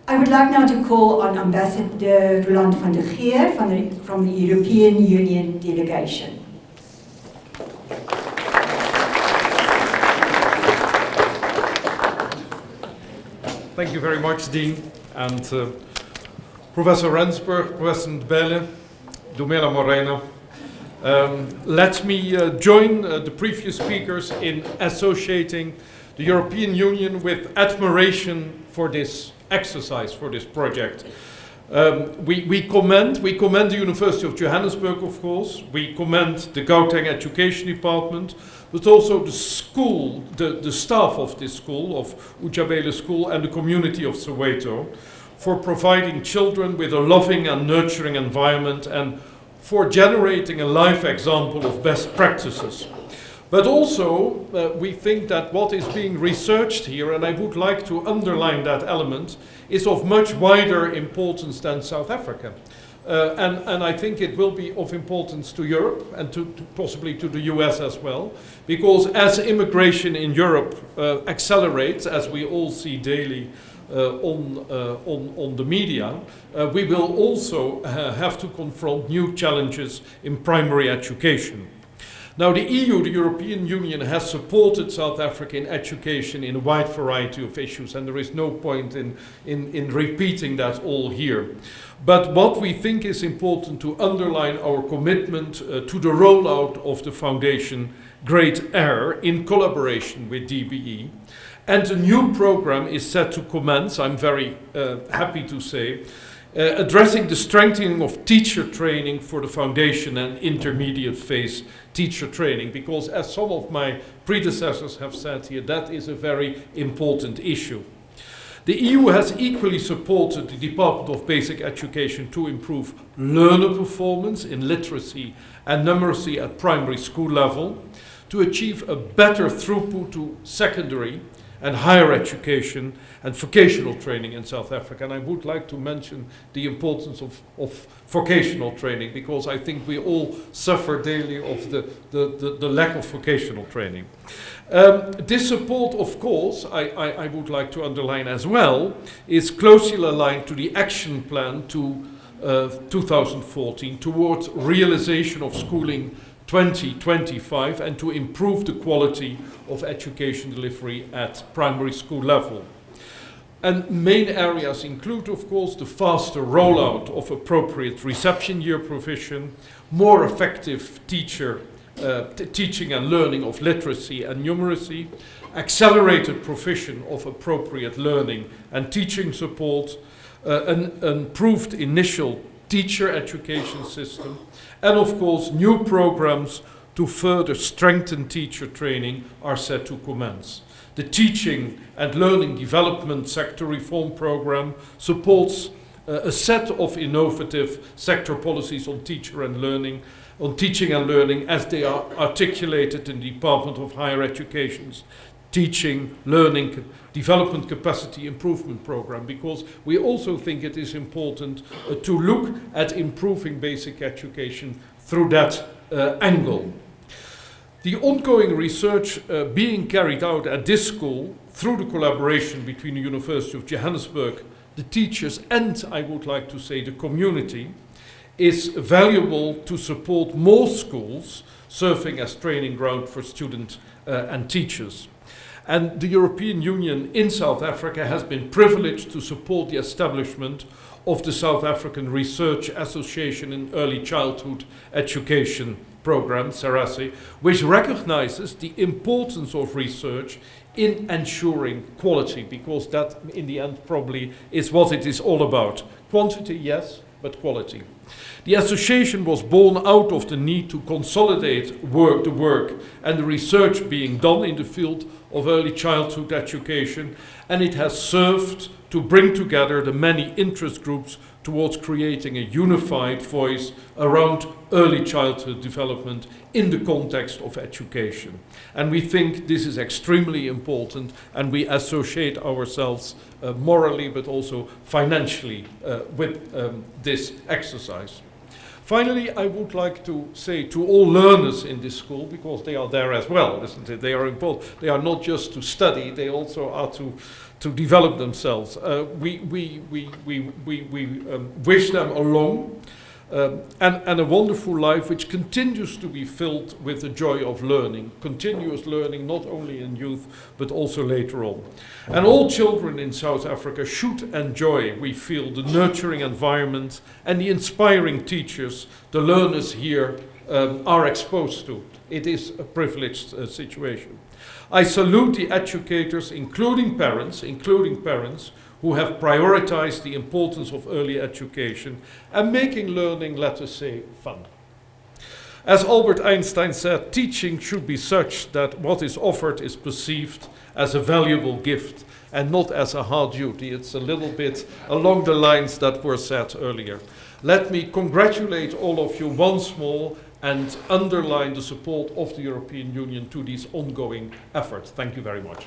I would like now to call on Ambassador Roeland van der Geer from the European Union Delegation. Thank you very much, Dean, and Professor Rensburg, President Belle, Dumela Moreno. Let me join the previous speakers in associating the European Union with admiration for this exercise, for this project. We commend the University of Johannesburg, of course. We commend the Gauteng Education Department, but also the school, the staff of this school, of UJabule School, and the community of Soweto, for providing children with a loving and nurturing environment and for generating a life example of best practices. But also, we think that what is being researched here, and I would like to underline that element, is of much wider importance than South Africa. And I think it will be of importance to Europe and to possibly to the US as well, because as immigration in Europe accelerates, as we all see daily on the media, we will also have to confront new challenges in primary education. Now, the EU, the European Union, has supported South Africa in education in a wide variety of issues, and there is no point in repeating that all here. But what we think is important to underline our commitment to the rollout of the foundation Great Air in collaboration with DBE. And a new program is set to commence, I'm very happy to say, addressing the strengthening of teacher training for the foundation and intermediate phase teacher training, because as some of my predecessors have said here, that is a very important issue. The EU has equally supported the Department of Basic Education to improve learner performance in literacy and numeracy at primary school level, to achieve a better throughput to secondary and higher education and vocational training in South Africa. And I would like to mention the importance of vocational training, because I think we all suffer daily of the lack of vocational training. This support, of course, I would like to underline as well, is closely aligned to the action plan to 2014 towards realization of schooling 2025 and to improve the quality of education delivery at primary school level. And main areas include, of course, the faster rollout of appropriate reception year provision, more effective teaching and learning of literacy and numeracy, accelerated provision of appropriate learning and teaching support, an improved initial teacher education system, and of course new programs to further strengthen teacher training are set to commence. The Teaching and Learning Development Sector Reform Program supports a set of innovative sector policies on teaching and learning as they are articulated in the Department of Higher Education's Teaching, Learning, Development Capacity Improvement Program, because we also think it is important to look at improving basic education through that angle. The ongoing research being carried out at this school through the collaboration between the University of Johannesburg, the teachers, and I would like to say the community, is valuable to support more schools serving as training ground for students and teachers. And the European Union in South Africa has been privileged to support the establishment of the South African Research Association in Early Childhood Education program, SARASI, which recognizes the importance of research in ensuring quality, because that in the end probably is what it is all about. Quantity, yes, but quality. The association was born out of the need to consolidate the work and the research being done in the field of early childhood education, and it has served to bring together the many interest groups towards creating a unified voice around early childhood development in the context of education. And we think this is extremely important, and we associate ourselves morally but also financially with this exercise. Finally, I would like to say to all learners in this school, because they are there as well, isn't it? They are important. They are not just to study, they also are to develop themselves. We wish them a long and a wonderful life which continues to be filled with the joy of learning, continuous learning, not only in youth, but also later on. And all children in South Africa should enjoy, we feel, the nurturing environment and the inspiring teachers the learners here are exposed to. It is a privileged situation. I salute the educators, including parents, who have prioritized the importance of early education and making learning, let us say, fun. As Albert Einstein said, teaching should be such that what is offered is perceived as a valuable gift and not as a hard duty. It's a little bit along the lines that were said earlier. Let me congratulate all of you once more and underline the support of the European Union to these ongoing efforts. Thank you very much.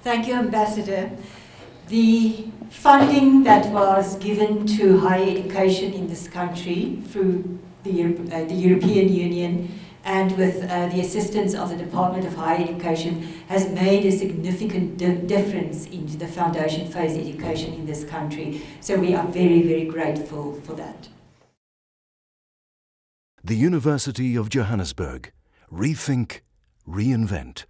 Thank you, Ambassador. The funding that was given to higher education in this country through the European Union and with the assistance of the Department of Higher Education has made a significant difference in the foundation phase education in this country. So we are very, very grateful for that. The University of Johannesburg. Rethink, reinvent.